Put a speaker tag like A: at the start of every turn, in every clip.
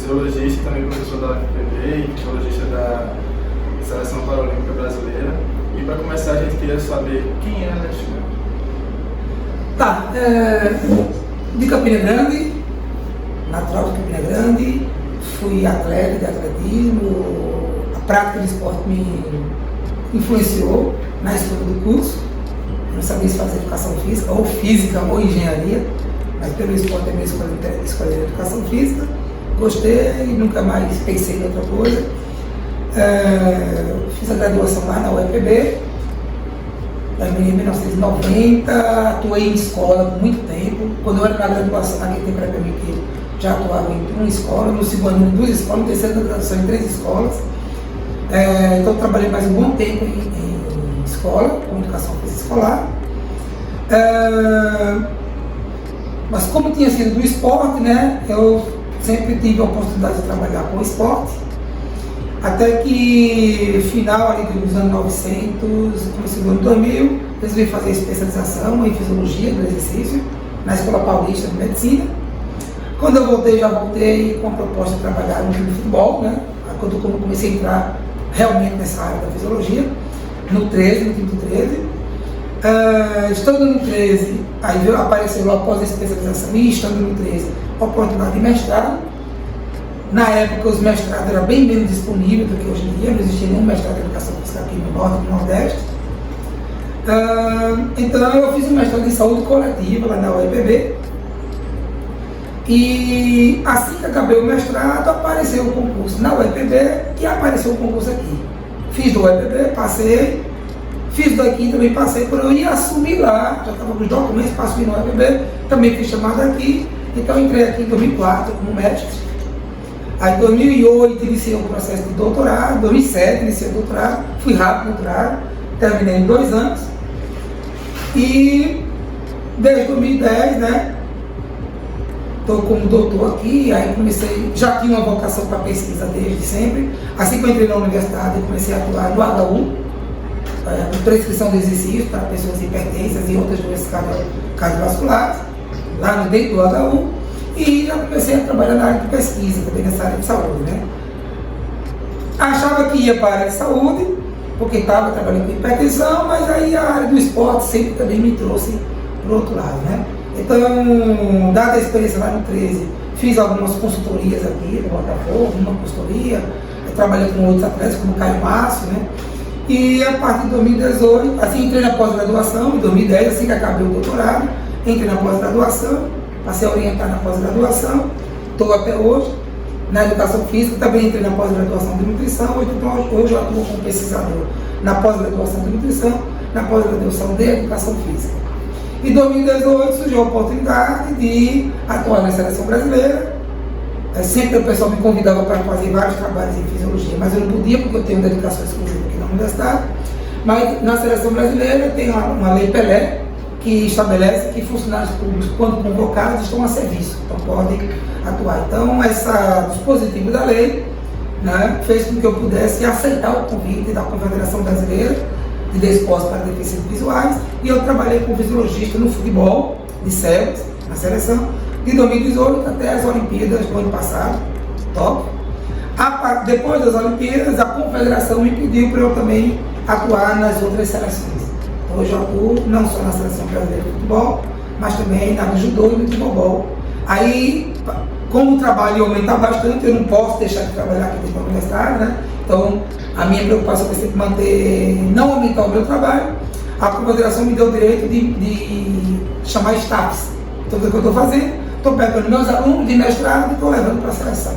A: fisiologista, também professor da UFPB e fisiologista da Seleção Paralímpica Brasileira. E para começar, a gente queria saber quem é Alexandre.
B: Tá, de Campina Grande, natural de Campina Grande, fui atleta de atletismo, a prática de esporte me influenciou na escolha do curso. Eu não sabia se fazer educação física, ou física, ou engenharia, mas pelo esporte é minha escolha de educação física. Gostei e nunca mais pensei em outra coisa. Fiz a graduação lá na UFPB, em 1990, atuei em escola por muito tempo. Quando eu era na graduação, naquele tempo era para mim que já atuava em uma escola, no segundo ano em 2 escolas, no terceiro da graduação em 3 escolas. Então trabalhei mais um bom tempo em escola, com educação física escolar. Mas como tinha sido do esporte, né, eu sempre tive a oportunidade de trabalhar com esporte. Até que final ali dos anos 900, começo do ano 2000, resolvi fazer especialização em fisiologia do exercício na Escola Paulista de Medicina. Quando eu voltei, já voltei com a proposta de trabalhar no time de futebol, né? Quando eu comecei a entrar realmente nessa área da fisiologia, no 13, no time do 13. Estando no 13, aí apareceu logo após a especialização e estando no 13, a oportunidade de mestrado. Na época, os mestrados eram bem menos disponíveis do que hoje em dia, não existia nenhum mestrado de educação física aqui no Norte e no Nordeste. Então, eu fiz um mestrado em saúde coletiva lá na UEPB. E assim que acabei o mestrado, apareceu o concurso na UEPB e apareceu o concurso aqui. Fiz do UEPB, passei, fiz daqui também passei, por eu ia assumir lá, já estava com os documentos para assumir no UEPB, também fui chamado aqui, então entrei aqui em 2004 como médico. Aí em 2008 iniciei o processo de doutorado, em 2007 iniciei o doutorado, fui rápido no doutorado, terminei em 2 anos. E desde 2010, né, estou como doutor aqui, aí comecei, já tinha uma vocação para pesquisa desde sempre. Assim que eu entrei na universidade, eu comecei a atuar no HU, prescrição de exercícios para pessoas hipertensas e outras doenças cardiovasculares, lá dentro do HU. E já comecei a trabalhar na área de pesquisa, também nessa área de saúde, né? Achava que ia para a área de saúde, porque estava trabalhando com hipertensão, mas aí a área do esporte sempre também me trouxe para o outro lado, né? Então, dada a experiência lá no 13, fiz algumas consultorias aqui no Botafogo, uma consultoria, trabalhei com outros atletas, como o Caio Márcio, né? E a partir de 2018, assim, entrei na pós-graduação, em 2010, assim que acabei o doutorado, entrei na pós-graduação, passei a orientar na pós-graduação, estou até hoje, na educação física, também entrei na pós-graduação de nutrição, hoje eu atuo como pesquisador na pós-graduação de nutrição, na pós-graduação de educação física. Em 2018 surgiu a oportunidade de atuar na seleção brasileira. Sempre o pessoal me convidava para fazer vários trabalhos em fisiologia, mas eu não podia porque eu tenho dedicação exclusiva aqui na universidade. Mas na seleção brasileira tem uma lei Pelé, que estabelece que funcionários públicos, quando convocados, estão a serviço, então podem atuar. Então, esse dispositivo da lei, né, fez com que eu pudesse aceitar o convite da Confederação Brasileira de Desportos para Deficientes Visuais, e eu trabalhei como fisiologista no futebol de cegos, na seleção, de 2018 até as Olimpíadas do ano passado, top. Depois das Olimpíadas, a Confederação me pediu para eu também atuar nas outras seleções. Hoje eu atuo não só na Seleção Brasileira de Futebol, mas também no judô e no futebol. Aí, como o trabalho aumenta bastante, eu não posso deixar de trabalhar aqui dentro da universidade, né? Então, a minha preocupação vai ser manter, não aumentar o meu trabalho. A Confederação me deu o direito de chamar staffs. Então, o que eu estou fazendo? Estou pegando meus alunos de mestrado e estou levando para a seleção.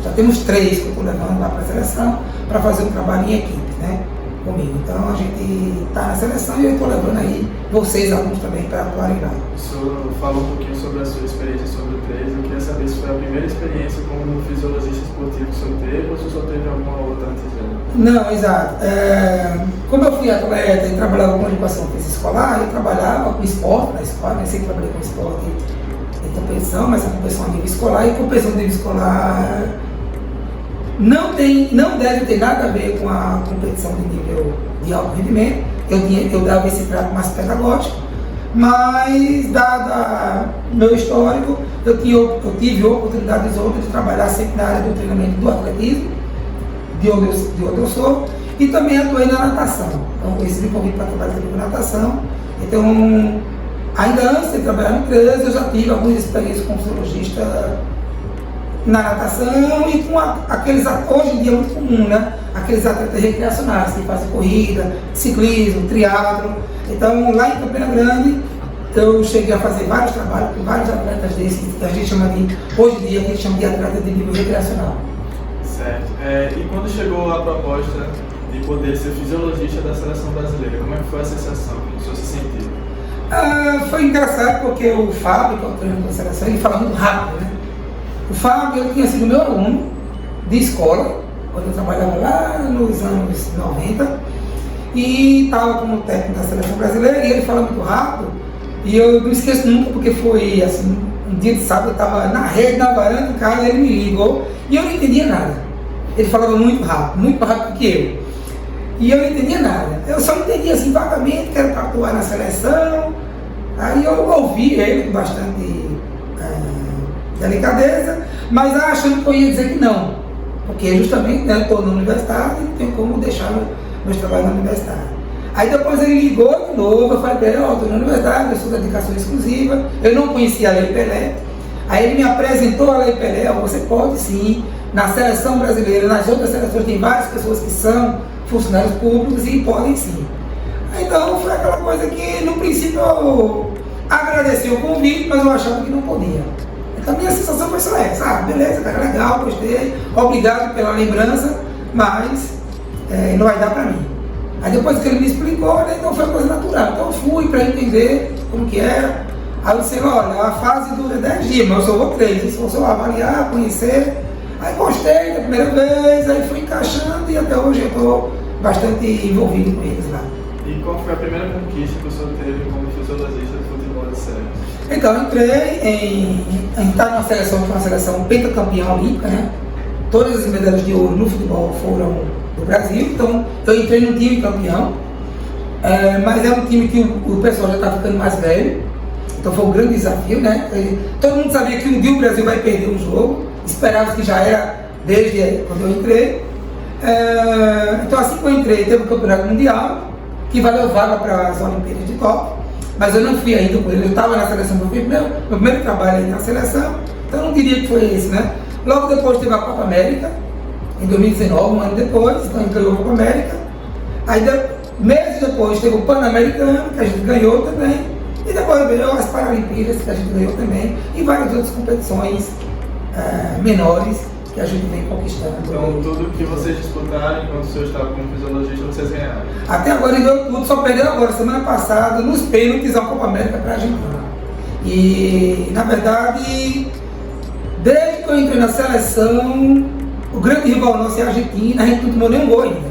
B: Já temos 3 que eu estou levando lá para a seleção para fazer um trabalho em equipe, né? Comigo. Então a gente está na seleção e eu estou levando aí vocês, alunos, também, para atuarem lá.
A: O senhor falou um pouquinho sobre a sua experiência sobre o 13. Eu queria saber se foi a primeira experiência como fisiologista esportivo que o senhor teve ou se o senhor teve alguma outra antes dela?
B: Não, exato. Como eu fui atleta e trabalhava com educação física escolar, eu trabalhava com esporte na escola, né? Sempre trabalhei com esporte em competição, mas a competição a nível escolar, e competição a nível escolar não deve ter nada a ver com a competição de nível de alto rendimento. Eu dava esse trato mais pedagógico, Mas, dado o meu histórico, eu tive oportunidades outras de trabalhar sempre na área do treinamento do atletismo, de onde eu sou, e também atuei na natação. Então, eu recebi convite para trabalhar também com natação. Então, ainda antes de trabalhar no CREAS, eu já tive algumas experiências como fisiologista na natação e com aqueles, hoje em dia é muito comum, né? Aqueles atletas recreacionais que fazem corrida, ciclismo, triatlo. Então, lá em Campina Grande, eu cheguei a fazer vários trabalhos com vários atletas desses, que a gente chama de, hoje em dia, a gente chama de atleta de nível recreacional.
A: Certo. E quando chegou a proposta de poder ser fisiologista da seleção brasileira, como é que foi a sensação? Como o senhor se sentiu?
B: Foi engraçado porque o Fábio, que é o treinador da seleção, ele fala muito rápido, né? O Fábio, ele tinha sido meu aluno de escola, quando eu trabalhava lá nos anos 90, e estava como técnico da seleção brasileira, e ele fala muito rápido, e eu não esqueço nunca, porque foi assim, um dia de sábado, eu estava na rede, na varanda do carro, ele me ligou, e eu não entendia nada. Ele falava muito rápido que eu. E eu não entendia nada. Eu só entendia assim vagamente que era para atuar na seleção. Aí eu ouvi ele com bastante delicadeza, mas achando que eu ia dizer que não. Porque justamente, né, estou na universidade e não tenho como deixar meus trabalhos na universidade. Aí depois ele ligou de novo, eu falei para ele, estou na universidade, eu sou da dedicação exclusiva, eu não conhecia a Lei Pelé. Aí ele me apresentou a Lei Pelé, você pode sim, na seleção brasileira, nas outras seleções tem várias pessoas que são funcionários públicos e podem sim. Então foi aquela coisa que no princípio eu agradeci o convite, mas eu achava que não podia. Então a minha sensação foi só essa, beleza, cara, legal, gostei, obrigado pela lembrança, mas não vai dar para mim. Aí depois que ele me explicou, né, então foi uma coisa natural. Então eu fui para entender como que era. Aí eu disse, olha, a fase dura 10 dias, mas eu só vou 3, se você avaliar, conhecer. Aí gostei da primeira vez, aí fui encaixando e até hoje eu estou bastante envolvido com eles lá.
A: E qual foi a primeira conquista que o senhor teve como fisiologista de futebol de série?
B: Então, eu entrei em estar numa seleção, que foi uma seleção pentacampeã olímpica, né? Todas as medalhas de ouro no futebol foram do Brasil, então eu entrei num time campeão, mas é um time que o pessoal já está ficando mais velho, então foi um grande desafio, né? Todo mundo sabia que um dia o Brasil vai perder um jogo, esperava que já era desde quando eu entrei. Então assim que eu entrei, teve o Campeonato Mundial, que valeu vaga para as Olimpíadas de Tóquio, mas eu não fui ainda com ele, eu estava na seleção, meu primeiro trabalho aí na seleção, então eu não diria que foi esse, né? Logo depois teve a Copa América, em 2019, um ano depois, então ganhou a Copa América. Aí meses depois teve o Pan-Americano, que a gente ganhou também, e depois veio as Paralimpíadas, que a gente ganhou também, e várias outras competições menores que a gente vem conquistando.
A: Então tudo que vocês disputaram enquanto o senhor estava como fisiologista, vocês ganharam?
B: Até agora ele ganhou tudo, só perdeu agora, semana passada, nos pênaltis, a Copa América para a Argentina. E, na verdade, desde que eu entrei na seleção, o grande rival nosso é a Argentina, a gente não tomou nenhum gol ainda.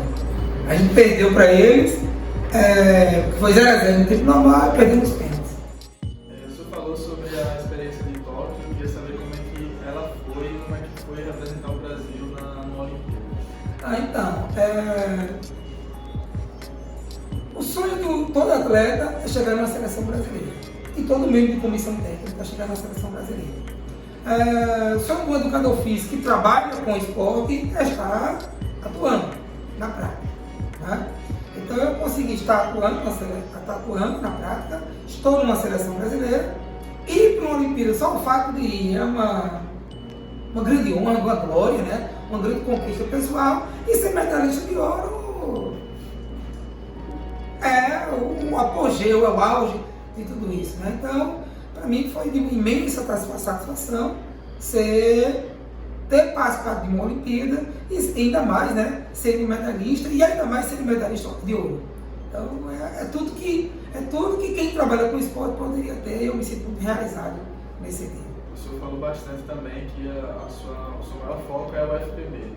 B: A gente perdeu para eles, que foi 0-0 no tempo normal, e perdemos os pênaltis.
A: O senhor falou sobre a experiência de Tóquio, eu queria saber como é que ela foi e como é que foi representar o Brasil no Olimpíada.
B: Então, o sonho de todo atleta é chegar na seleção brasileira. E todo membro de comissão técnica é chegar na seleção brasileira. O sonho do educador físico que trabalha com esporte é estar atuando na prática. Né? Então eu consegui estar atuando na prática, estou numa seleção brasileira, e para uma Olimpíada, só o fato de ir é uma grande honra, uma glória, né? Uma grande conquista pessoal, e ser medalhista de ouro é o apogeu, é o auge de tudo isso. Né? Então, para mim foi de imensa satisfação ter participado de uma Olimpíada e ainda mais, né, ser medalhista e ainda mais ser medalhista de ouro. Então é tudo que quem trabalha com esporte poderia ter, e eu me sinto muito realizado nesse sentido.
A: O senhor falou bastante também que o seu maior foco é o UFPB.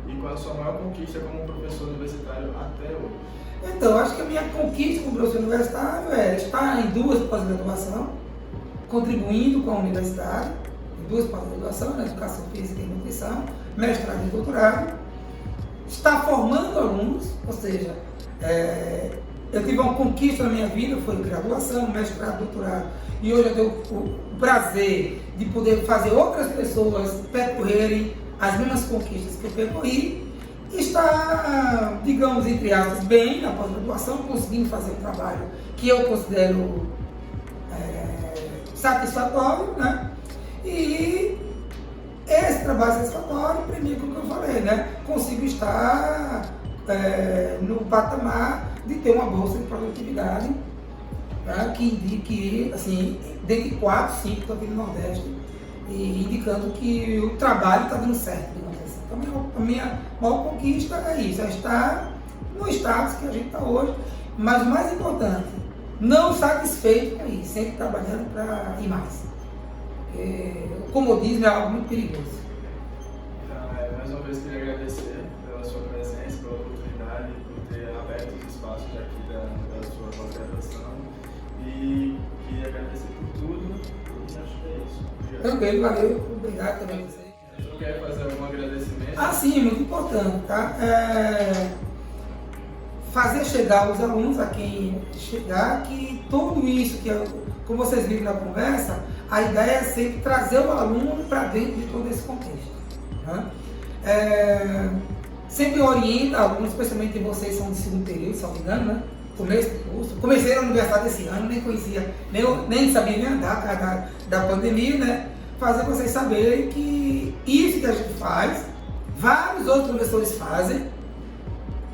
A: E qual é a sua maior conquista como professor universitário até hoje?
B: Então, acho que a minha conquista como professor universitário é estar em 2 pós-graduações, contribuindo com a universidade, em 2 pós-graduações, na Educação Física e Nutrição, mestrado e doutorado, estar formando alunos, ou seja, eu tive uma conquista na minha vida, foi graduação, mestrado, doutorado. E hoje eu tenho o prazer de poder fazer outras pessoas percorrerem as mesmas conquistas que eu percorri. E estar, digamos, entre aspas, bem na pós-graduação, conseguindo fazer um trabalho que eu considero satisfatório, né? E esse trabalho satisfatório premia com o que eu falei, né? Consigo estar no patamar de ter uma bolsa de produtividade, tá? Que indique, assim, dentre 4, 5 estou aqui no Nordeste, e indicando que o trabalho está dando certo, digamos assim. Então, a minha maior conquista é isso, é estar no status que a gente está hoje, mas o mais importante, não satisfeito com isso, sempre trabalhando para ir mais. O comodismo é algo muito perigoso.
A: Então, mais uma vez queria agradecer pela sua presença, pela oportunidade, por ter aberto os espaços aqui da sua pós-graduação, e queria agradecer por tudo, e acho que é isso. Obrigado.
B: Tranquilo, valeu, obrigado também a vocês.
A: Eu quero fazer algum agradecimento?
B: Ah, sim, muito importante, tá? Fazer chegar aos alunos, a quem chegar, que tudo isso, como vocês viram na conversa, a ideia é sempre trazer o aluno para dentro de todo esse contexto. Né? Sempre orienta alunos, especialmente vocês são de segundo período, se não me engano, né? Começo do curso. Comecei na universidade esse ano, nem conhecia, nem sabia nem andar por causa da pandemia, né? Fazer vocês saberem que isso que a gente faz, vários outros professores fazem.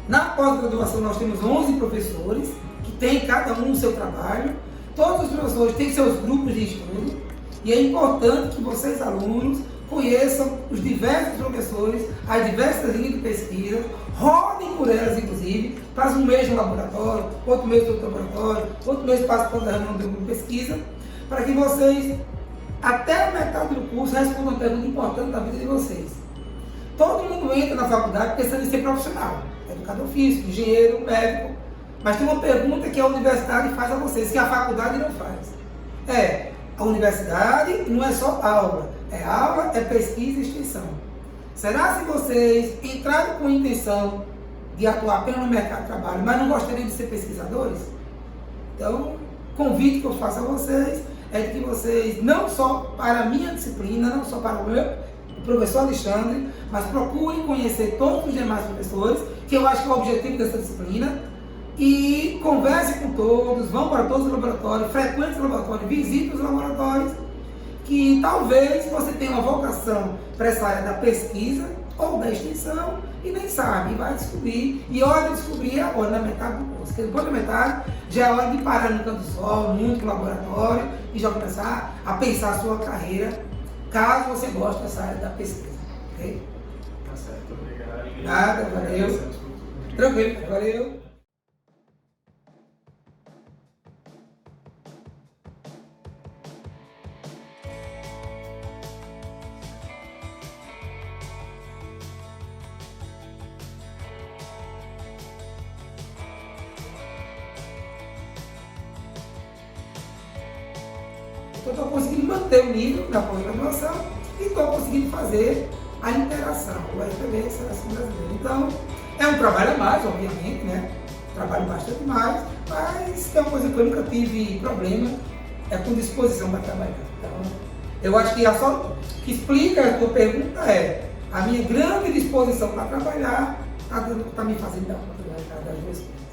B: Na pós-graduação nós temos 11 professores, que têm cada um o seu trabalho. Todos os professores têm seus grupos de estudo, e é importante que vocês, alunos, conheçam os diversos professores, as diversas linhas de pesquisa, rodem por elas, inclusive, passem um mês no laboratório, outro mês no outro laboratório, outro mês participando da reunião do grupo de pesquisa, para que vocês, até a metade do curso, respondam uma pergunta importante da vida de vocês. Todo mundo entra na faculdade pensando em ser profissional, educador físico, engenheiro, médico, mas tem uma pergunta que a universidade faz a vocês, que a faculdade não faz. A universidade não é só aula, é pesquisa e extensão. Será se vocês entraram com a intenção de atuar apenas no mercado de trabalho, mas não gostariam de ser pesquisadores? Então, o convite que eu faço a vocês é de que vocês, não só para a minha disciplina, não só para o professor Alexandre, mas procurem conhecer todos os demais professores, que eu acho que é o objetivo dessa disciplina, e converse com todos, vão para todos os laboratórios, frequente os laboratórios, visite os laboratórios, que talvez você tenha uma vocação para essa área da pesquisa ou da extensão e nem sabe, vai descobrir, e hora de descobrir é agora, na metade do curso, porque depois da metade já é hora de parar no canto do sol, no laboratório, e já começar a pensar a sua carreira, caso você goste dessa área da pesquisa, ok?
A: Tá certo, obrigado.
B: Nada, valeu. Tranquilo, valeu. Então, estou conseguindo manter o nível na pós-graduação e estou conseguindo fazer a interação, o FPB, Seleção Brasileira. Então, é um trabalho a mais, obviamente, né? Trabalho bastante mais, mas é uma coisa que eu nunca tive problema, é com disposição para trabalhar. Então, eu acho que só que explica a tua pergunta a minha grande disposição para trabalhar está me fazendo dar oportunidade das duas coisas.